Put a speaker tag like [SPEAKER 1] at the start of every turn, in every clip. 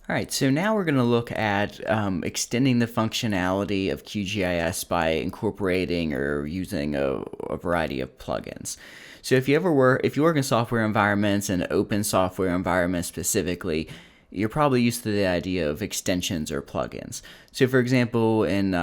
[SPEAKER 1] All right, so now we're going to look at extending the functionality of QGIS by incorporating or using a variety of plugins. So if you work in software environments and open software environments specifically, you're probably used to the idea of extensions or plugins. So for example, in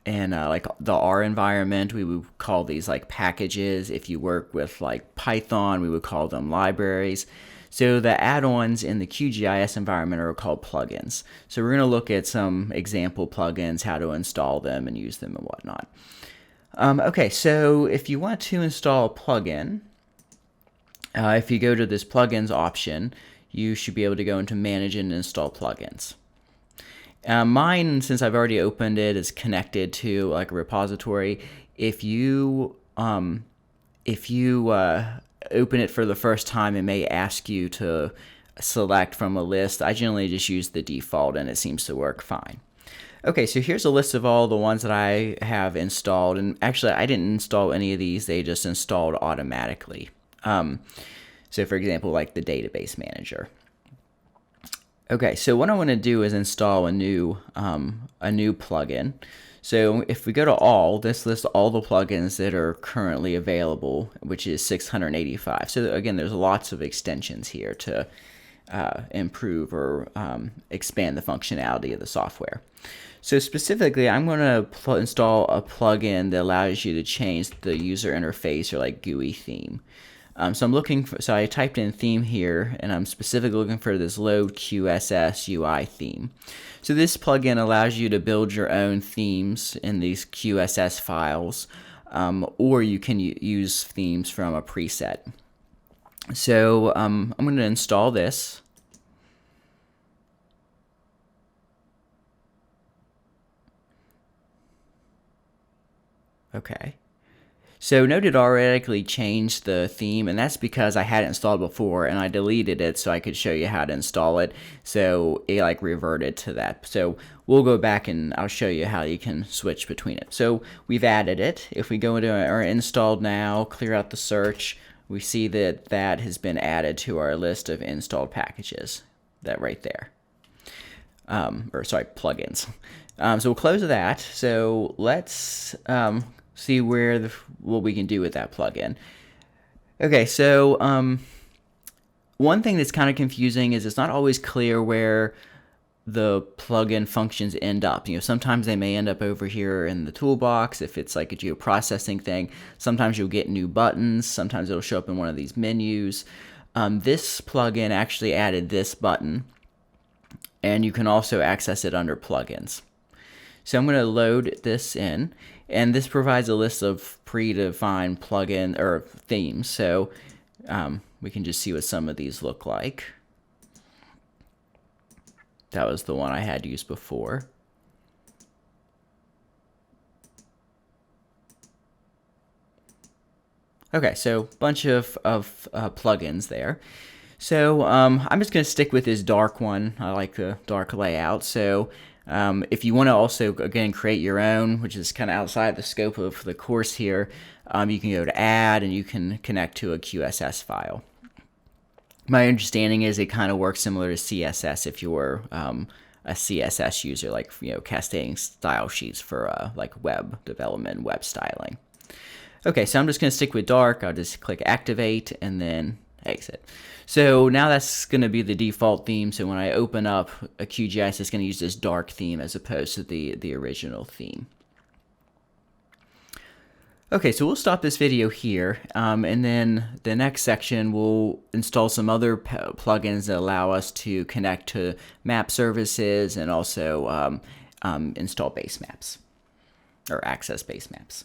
[SPEAKER 1] like the R environment, we would call these like packages. If you work with like Python, we would call them libraries. So the add-ons in the QGIS environment are called plugins. So we're going to look at some example plugins, how to install them and use them and whatnot. Okay, so if you want to install a plugin, if you go to this plugins option, you should be able to go into manage and install plugins. Mine, since I've already opened it, is connected to like a repository. If you open it for the first time, it may ask you to select from a list. I generally just use the default and it seems to work fine. Okay, so here's a list of all the ones that I have installed, and actually I didn't install any of these, they just installed automatically. So for example, like the database manager. Okay, so what I want to do is install a new plugin. So if we go to all, this lists all the plugins that are currently available, which is 685. So again, there's lots of extensions here to improve or expand the functionality of the software. So specifically, I'm going to install a plugin that allows you to change the user interface or like GUI theme. So I typed in theme here, and I'm specifically looking for this load QSS UI theme. So this plugin allows you to build your own themes in these QSS files, or you can use themes from a preset. So I'm going to install this. Okay. So note it automatically changed the theme, and that's because I had it installed before and I deleted it so I could show you how to install it. So it like reverted to that. So we'll go back and I'll show you how you can switch between it. So we've added it. If we go into our installed now, clear out the search, we see that that has been added to our list of installed packages. That right there. Plugins. So we'll close that. So let's see what we can do with that plugin. Okay, so one thing that's kind of confusing is it's not always clear where the plugin functions end up. Sometimes they may end up over here in the toolbox if it's like a geoprocessing thing. Sometimes you'll get new buttons. Sometimes it'll show up in one of these menus. This plugin actually added this button, and you can also access it under plugins. So I'm going to load this in, and this provides a list of predefined plugin or themes. So we can just see what some of these look like. That was the one I had used before. Okay, so bunch of plugins there. So I'm just going to stick with this dark one. I like the dark layout. So if you want to also, again, create your own, which is kind of outside the scope of the course here, you can go to add and you can connect to a QSS file. My understanding is it kind of works similar to CSS if you're a CSS user, like cascading style sheets for like web development, web styling. Okay, so I'm just going to stick with dark. I'll just click activate and then exit. So now that's going to be the default theme. So when I open up a QGIS, it's going to use this dark theme as opposed to the original theme. Okay, so we'll stop this video here, and then the next section we'll install some other plugins that allow us to connect to map services and also install base maps or access base maps.